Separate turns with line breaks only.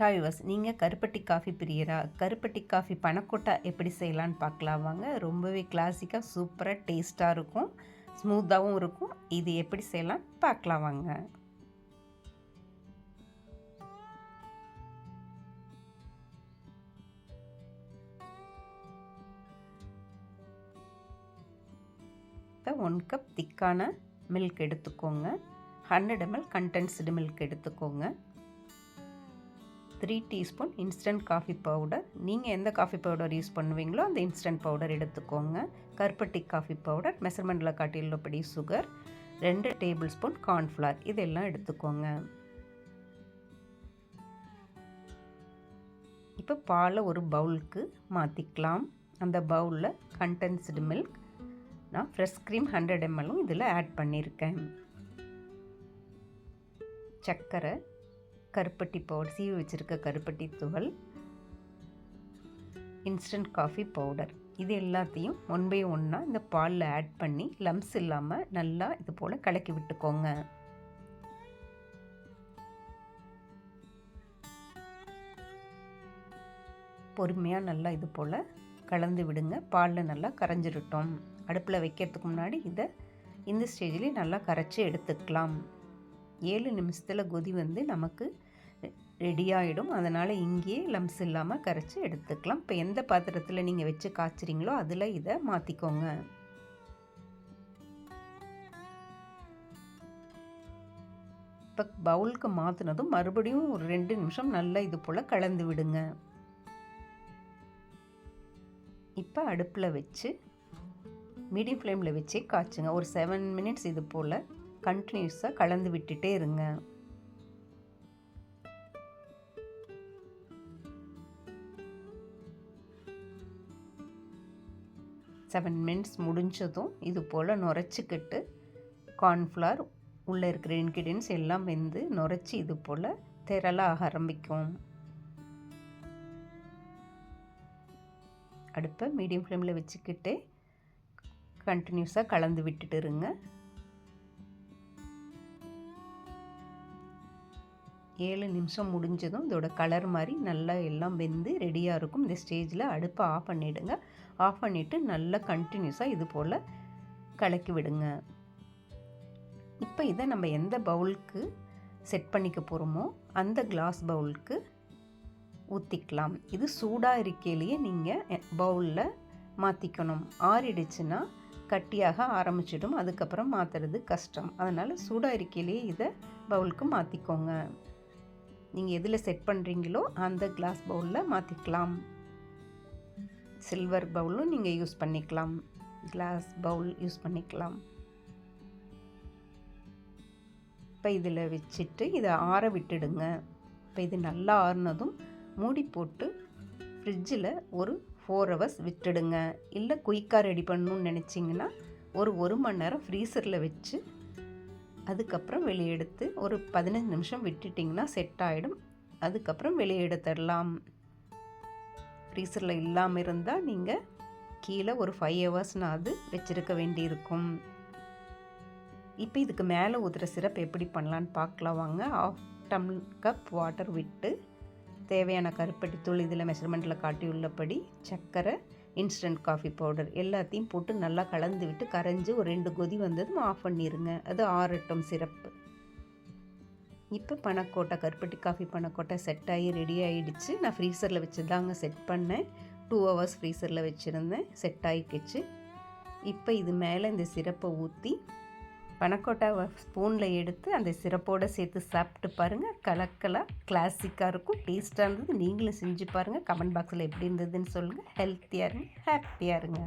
Hi viewers, நீங்கள் கருப்பட்டி coffee பிரியரா? கருப்பட்டி காஃபி பனக்கொட்டா எப்படி செய்யலான்னு பார்க்கலாம் வாங்க. ரொம்பவே கிளாசிக்காக சூப்பராக டேஸ்ட்டாக இருக்கும், ஸ்மூத்தாகவும் இருக்கும். இது எப்படி செய்யலாம் பார்க்கலாம் வாங்க. இப்போ 1 கப் திக்கான மில்க் எடுத்துக்கோங்க. 100 ml கண்டென்ஸ்டு மில்க் எடுத்துக்கோங்க. 3 டீஸ்பூன் இன்ஸ்டன்ட் காஃபி பவுடர். நீங்கள் எந்த காஃபி பவுடர் யூஸ் பண்ணுவீங்களோ அந்த இன்ஸ்டன்ட் பவுடர் எடுத்துக்கோங்க. கருப்பட்டி காஃபி பவுடர், மெஷர்மெண்ட்டில் காட்டியுள்ளபடி சுகர், 2 டேபிள் ஸ்பூன் கார்ன்ஃப்ளவர், இதெல்லாம் எடுத்துக்கோங்க. இப்போ பாலை ஒரு பவுலுக்கு மாற்றிக்கலாம். அந்த பவுலில் கண்டென்ஸ்டு மில்க், நான் ஃப்ரெஷ் க்ரீம் 100 ml இதில் ஆட் பண்ணியிருக்கேன். சர்க்கரை, கருப்பட்டி பவுடர், சீவி வச்சுருக்க கருப்பட்டி துகள், இன்ஸ்டன்ட் காஃபி பவுடர், இது எல்லாத்தையும் 1 by 1 இந்த பாலில் ஆட் பண்ணி லம்ஸ் இல்லாமல் நல்லா இது போல் கலக்கி விட்டுக்கோங்க. பொறுமையாக நல்லா இது போல் கலந்து விடுங்க. பாலில் நல்லா கரைஞ்சிருட்டோம். அடுப்பில் வைக்கிறதுக்கு முன்னாடி இந்த ஸ்டேஜில் நல்லா கரைச்சி எடுத்துக்கலாம். 7 நிமிஷத்தில் கொதி வந்து நமக்கு ரெடி ஆகிடும். அதனால் இங்கேயே லம்ஸ் இல்லாமல் கரைச்சி எடுத்துக்கலாம். இப்போ எந்த பாத்திரத்தில் நீங்கள் வச்சு காய்ச்சிறீங்களோ அதில் இதை மாற்றிக்கோங்க. இப்போ பவுலுக்கு மாற்றினதும் மறுபடியும் ஒரு 2 நிமிஷம் நல்லா இது போல் கலந்து விடுங்க. இப்போ அடுப்பில் வச்சு மீடியம் ஃப்ளேமில் வச்சே காய்ச்சுங்க. ஒரு 7 minutes இது போல் கண்டினியூஸாக கலந்து விட்டுட்டே இருங்க. 7 minutes முடிஞ்சதும் இது போல் நுரைச்சிக்கிட்டு கார்ன்ஃப்ளவர் உள்ளே இருக்கிற இன்க்ரீடியன்ஸ் எல்லாம் வெந்து நுரைச்சி இது போல் திரளாக ஆரம்பிக்கும். அடுப்பை மீடியம் ஃப்ளேமில் வச்சுக்கிட்டே கண்டினியூஸாக கலந்து விட்டுட்டு இருங்க. 7 நிமிஷம் முடிஞ்சதும் இதோட கலர் மாதிரி நல்லா எல்லாம் வெந்து ரெடியாக இருக்கும். இந்த ஸ்டேஜில் அடுப்பை ஆஃப் பண்ணிவிடுங்க. ஆஃப் பண்ணிவிட்டு நல்லா கண்டினியூஸாக இது போல் கலக்கி விடுங்க. இப்போ இதை நம்ம எந்த பவுலுக்கு செட் பண்ணிக்க போகிறோமோ அந்த கிளாஸ் பவுலுக்கு ஊற்றிக்கலாம். இது சூடாக இருக்கையிலேயே நீங்கள் பவுலில் மாற்றிக்கணும். ஆறிடுச்சுன்னா கட்டியாக ஆரம்பிச்சிடும், அதுக்கப்புறம் மாற்றுறது கஷ்டம். அதனால் சூடாக இருக்கையிலேயே இதை பவுலுக்கு மாற்றிக்கோங்க. நீங்கள் எதில் செட் பண்ணுறீங்களோ அந்த கிளாஸ் பவுலில் மாற்றிக்கலாம். சில்வர் பவுலும் நீங்கள் யூஸ் பண்ணிக்கலாம், கிளாஸ் பவுல் யூஸ் பண்ணிக்கலாம். இப்போ இதில் வச்சுட்டு இதை ஆற விட்டுடுங்க. இப்போ இது நல்லா ஆறினதும் மூடி போட்டு ஃப்ரிட்ஜில் ஒரு 4 hours விட்டுடுங்க. இல்லை குயிக்காக ரெடி பண்ணணும்னு நினச்சிங்கன்னா ஒரு 1 மணி நேரம் ஃப்ரீசரில் வச்சு அதுக்கப்புறம் வெளியே எடுத்து ஒரு 15 நிமிஷம் விட்டுட்டிங்கன்னா செட் ஆகிடும். அதுக்கப்புறம் வெளியே எடுத்துடலாம். ஃப்ரீசரில் இல்லாமல் இருந்தால் நீங்கள் கீழே ஒரு 5 hours வச்சுருக்க வேண்டியிருக்கும். இப்போ இதுக்கு மேலே ஊற்றுற சிரப் எப்படி பண்ணலான்னு பார்க்கலாம் வாங்க. 1/2 கப் வாட்டர் விட்டு தேவையான கருப்பட்டி தூள், இதில் மெஷர்மெண்ட்டில் காட்டியுள்ளபடி சர்க்கரை, இன்ஸ்டன்ட் காஃபி பவுடர் எல்லாத்தையும் போட்டு நல்லா கலந்து விட்டு கரைஞ்சி ஒரு 2 கொதி வந்ததும் ஆஃப் பண்ணிடுங்க. அது ஆறட்டும் சிரப்பு. இப்போ பனக்கோட்டா, கருப்பட்டி காஃபி பனக்கோட்டா செட் ஆகி ரெடி ஆகிடுச்சு. நான் ஃப்ரீசரில் வச்சு தாங்க செட் பண்ணேன். 2 hours ஃப்ரீசரில் வச்சுருந்தேன், செட் ஆகிக்கிச்சு. இப்போ இது மேலே இந்த சிரப்பை ஊற்றி பனக்கோட்டாவை ஸ்பூனில் எடுத்து அந்த சிரப்போடு சேர்த்து சாப்பிட்டு பாருங்கள். கலக்கலாக கிளாசிக்காக இருக்கும், டேஸ்ட்டாக இருந்தது. நீங்களும் செஞ்சு பாருங்கள். கமெண்ட் பாக்ஸில் எப்படி இருந்ததுன்னு சொல்லுங்கள். ஹெல்த்தியாக இருங்க, ஹாப்பியாக இருங்க.